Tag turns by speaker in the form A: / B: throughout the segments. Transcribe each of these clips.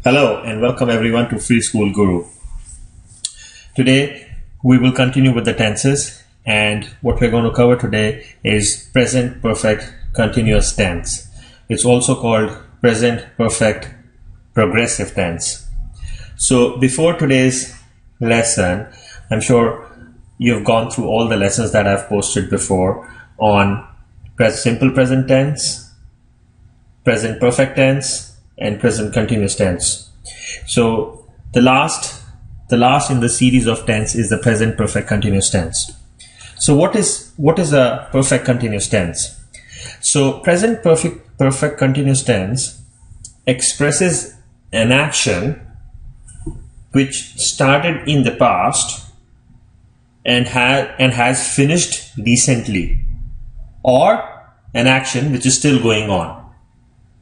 A: Hello and welcome everyone to Free School Guru. Today we will continue with the tenses, and what we're going to cover today is present perfect continuous tense. It's also called present perfect progressive tense. So before today's lesson, I'm sure you've gone through all the lessons that I've posted before on simple present tense, present perfect tense, and present continuous tense. So the last in the series of tense is the present perfect continuous tense. So what is a perfect continuous tense? So present perfect continuous tense expresses an action which started in the past and has finished recently, or an action which is still going on.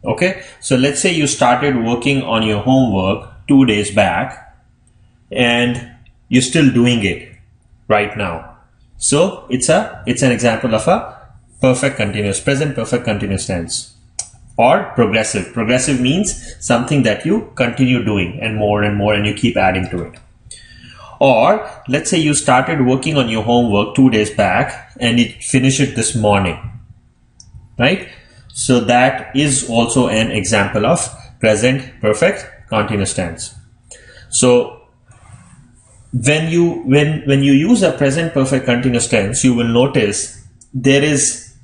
A: Okay, so let's say you started working on your homework 2 days back and you're still doing it right now. So it's an example of a present perfect continuous tense. Or progressive. Progressive means something that you continue doing and more and you keep adding to it. Or let's say you started working on your homework 2 days back and you finish it this morning, right? So that is also an example of present perfect continuous tense. So when you use a present perfect continuous tense, you will notice there is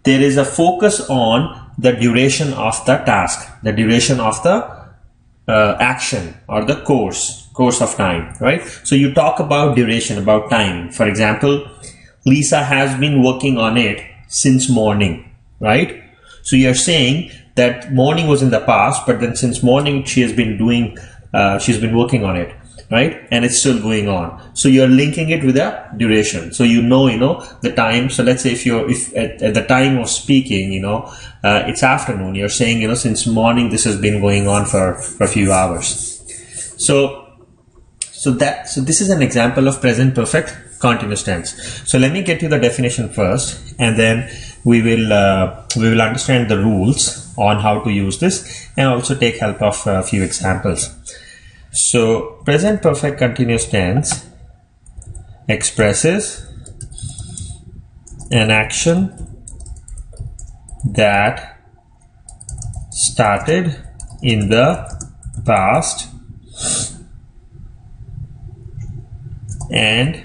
A: a focus on the duration of the task, the duration of the action or the course of time, right? So you talk about duration, about time. For example, Lisa has been working on it since morning, right? So you're saying that morning was in the past, but then since morning she's been working on it, right? And it's still going on. So you're linking it with a duration. So you know the time. So let's say if at the time of speaking, it's afternoon, you're saying, since morning this has been going on for a few hours. So this is an example of present perfect continuous tense. So let me get you the definition first, and then we will understand the rules on how to use this and also take help of a few examples. So present perfect continuous tense expresses an action that started in the past and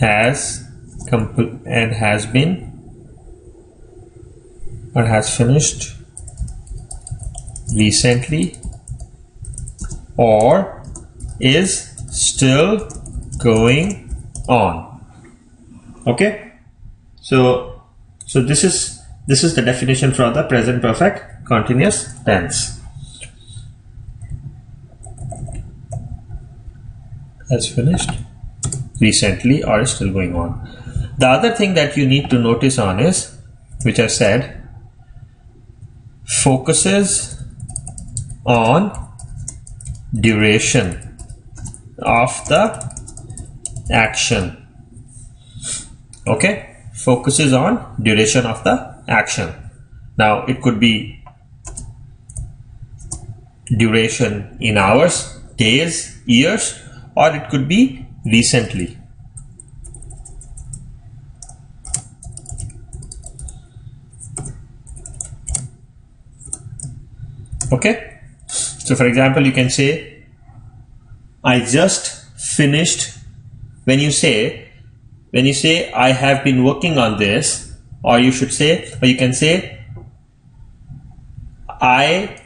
A: has finished recently or is still going on. Okay, so this is the definition for the present perfect continuous tense. Has finished recently or is still going on. The other thing that you need to notice on is, which I said, focuses on duration of the action. Okay, focuses on duration of the action. Now it could be duration in hours, days, years, or it could be recently. Okay, so for example, you can say, I just finished. When you say I have been working on this, or you can say I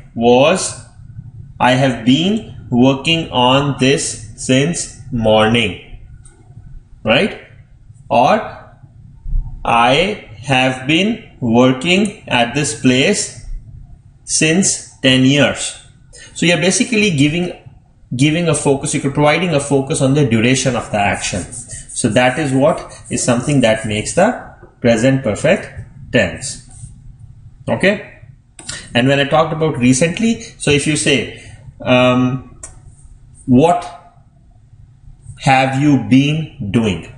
A: have been working on this since morning, right? Or I have been working at this place since 10 years. So you're basically giving a focus, you're providing a focus on the duration of the action. So that is what is something that makes the present perfect tense. Okay, and when I talked about recently, so if you say what have you been doing,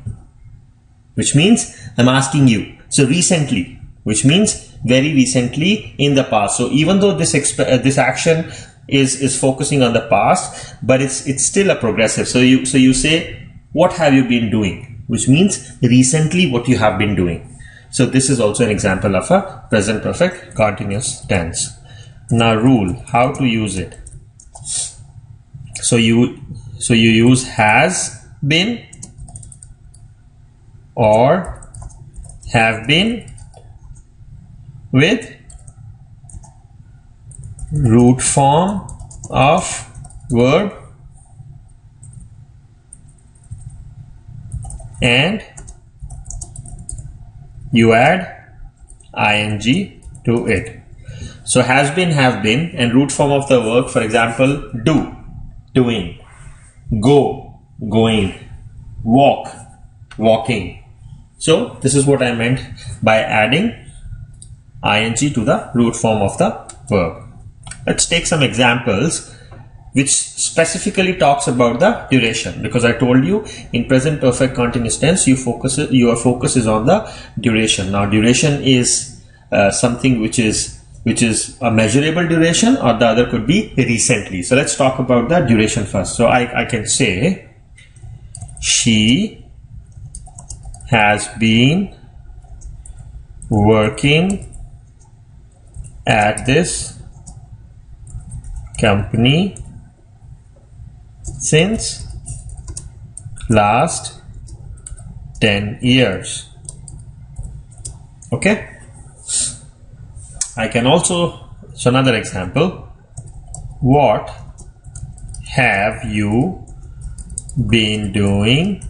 A: which means I'm asking you. So recently, which means very recently in the past. So even though this action is focusing on the past, but it's still a progressive. So you say, what have you been doing, which means recently what you have been doing. So this is also an example of a present perfect continuous tense. Now rule, how to use it. So you use has been or have been with root form of verb and you add ing to it. So has been, have been, and root form of the verb, for example, do, doing, go, going, walk, walking. So this is what I meant by adding ing to the root form of the verb. Let's take some examples which specifically talks about the duration, because I told you in present perfect continuous tense your focus is on the duration. Now duration is something which is a measurable duration, or the other could be recently. So let's talk about the duration first. So I can say she has been working at this company since last 10 years. Okay. I can also, so another example, what have you been doing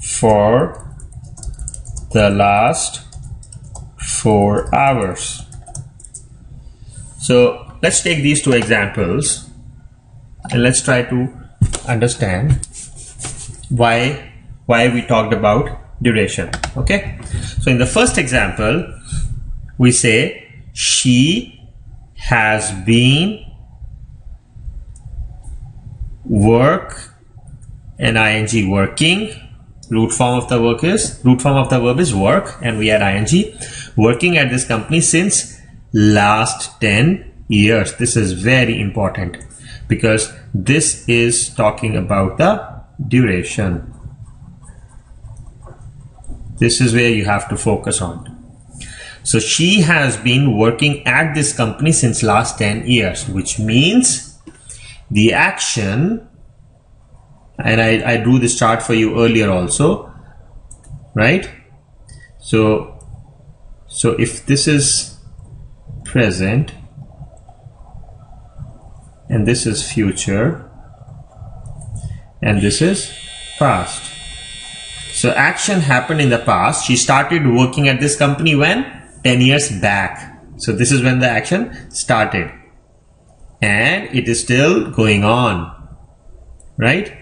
A: for the last 4 hours? So let's take these two examples and let's try to understand why we talked about duration. Okay, so in the first example we say she has been work and ing, working. Root form of the verb is work, and we add ing, working at this company since last 10 years. This is very important because this is talking about the duration. This is where you have to focus on. So she has been working at this company since last 10 years, which means the action, and I drew this chart for you earlier also, right? So if this is present and this is future and this is past. So action happened in the past. She started working at this company when? 10 years back. So this is when the action started and it is still going on, right?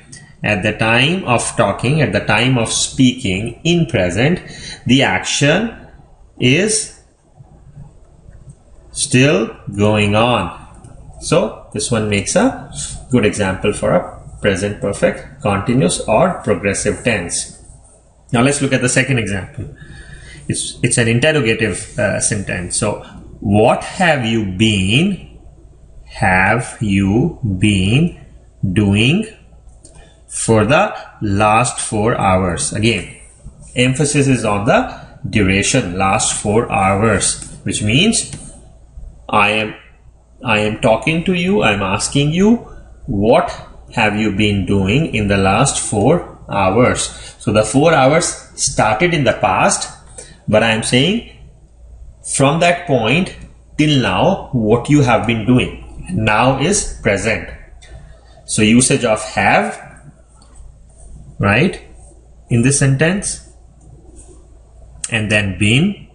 A: At the time of talking, at the time of speaking in present, the action is still going on. So this one makes a good example for a present perfect continuous or progressive tense. Now let's look at the second example. It's an interrogative sentence. So what have you been doing for the last 4 hours? Again, emphasis is on the duration, last 4 hours, which means I am talking to you, I'm asking you, what have you been doing in the last 4 hours? So the 4 hours started in the past, but I am saying from that point till now what you have been doing. Now is present. So usage of have, right, in this sentence, and then been,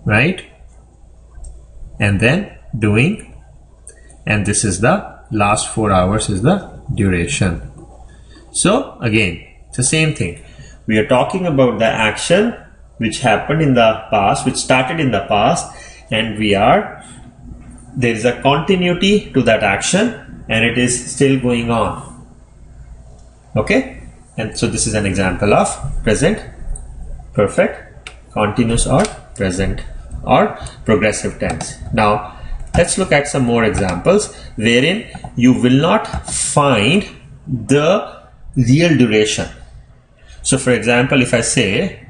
A: right, and then doing, and this is the last 4 hours is the duration. So again, it's the same thing. We are talking about the action which happened in the past, which started in the past, and there is a continuity to that action and it is still going on. Okay, and so this is an example of present perfect continuous or present or progressive tense. Now let's look at some more examples wherein you will not find the real duration. So for example, if I say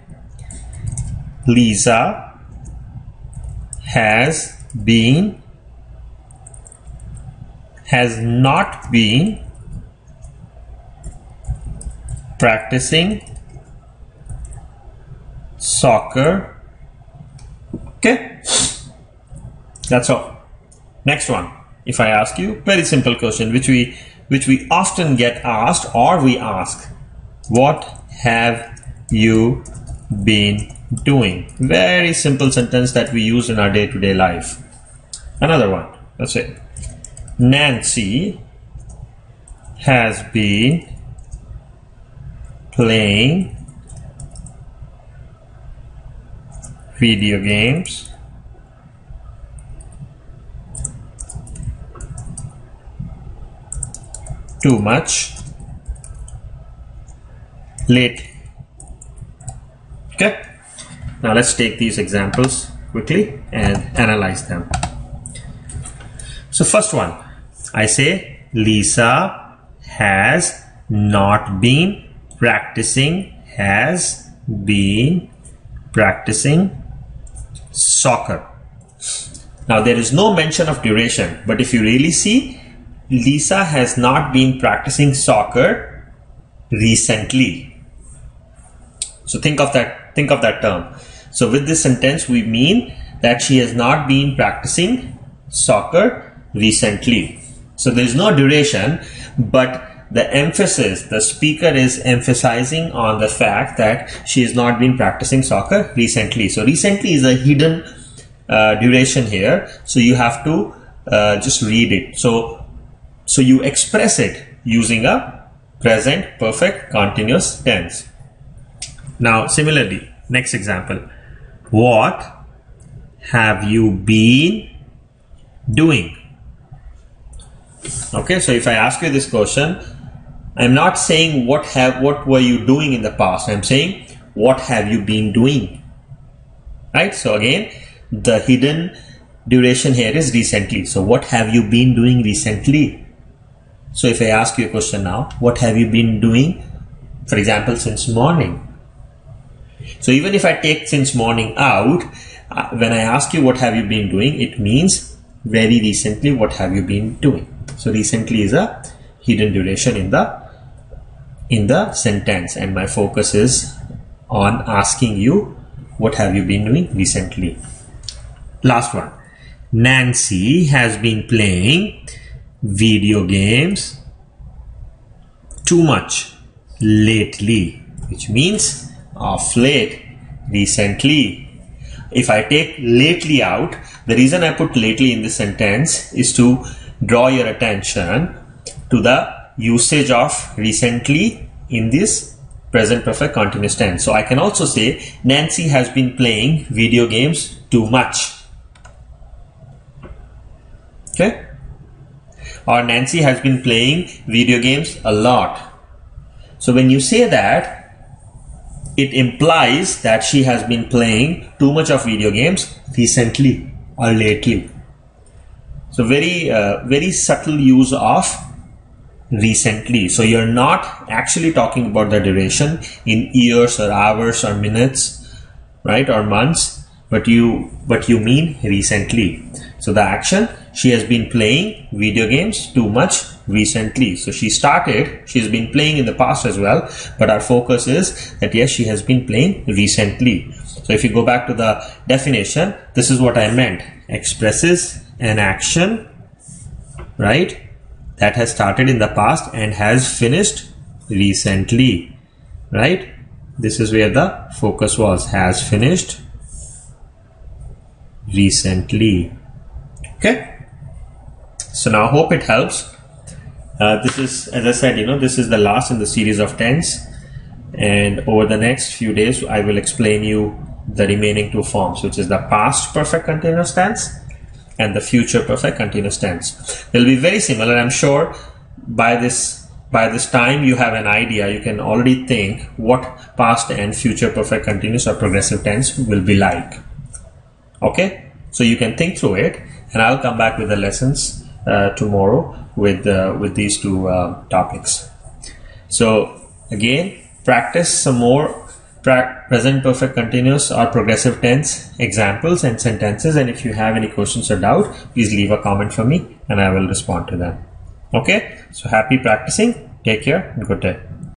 A: Lisa has not been practicing soccer. Okay, that's all. Next one, if I ask you very simple question which we often get asked, or we ask, what have you been doing? Very simple sentence that we use in our day-to-day life. Another one, let's say Nancy has been playing video games too much lately. Okay, now let's take these examples quickly and analyze them. So first one, I say Lisa has not been practicing soccer. Now there is no mention of duration, but if you really see, Lisa has not been practicing soccer recently. So think of that term. So with this sentence we mean that she has not been practicing soccer recently. So there is no duration, but the emphasis, the speaker is emphasizing on the fact that she has not been practicing soccer recently. So recently is a hidden duration here, so you have to just read it. So you express it using a present perfect continuous tense. Now similarly, next example, what have you been doing? Okay, so if I ask you this question, I'm not saying what were you doing in the past, I'm saying what have you been doing, right? So again, the hidden duration here is recently. So what have you been doing recently? So if I ask you a question now, what have you been doing, for example, since morning? So even if I take since morning out, when I ask you what have you been doing, it means very recently what have you been doing. So recently is a hidden duration in the sentence, and my focus is on asking you what have you been doing recently. Last one, Nancy has been playing video games too much lately, which means of late, recently. If I take lately out, the reason I put lately in this sentence is to draw your attention to the usage of recently in this present perfect continuous tense. So I can also say Nancy has been playing video games too much. Okay? Or Nancy has been playing video games a lot. So when you say that, it implies that she has been playing too much of video games recently or lately. So very subtle use of recently. So you're not actually talking about the duration in years or hours or minutes, right, or months, but you mean recently. So the action, she has been playing video games too much recently. So she's been playing in the past as well, but our focus is that yes, she has been playing recently. So if you go back to the definition, this is what I meant. Expresses an action, right, that has started in the past and has finished recently, right? This is where the focus was, has finished recently. Okay, so now hope it helps. This is, as I said, this is the last in the series of tense, and over the next few days I will explain you the remaining two forms, which is the past perfect continuous tense and the future perfect continuous tense. They'll be very similar. I'm sure by this time you have an idea, you can already think what past and future perfect continuous or progressive tense will be like. Okay, so you can think through it and I'll come back with the lessons tomorrow with these two topics. So again, practice some more present perfect continuous or progressive tense examples and sentences, and if you have any questions or doubt, please leave a comment for me and I will respond to them. Okay, so happy practicing, take care and good day.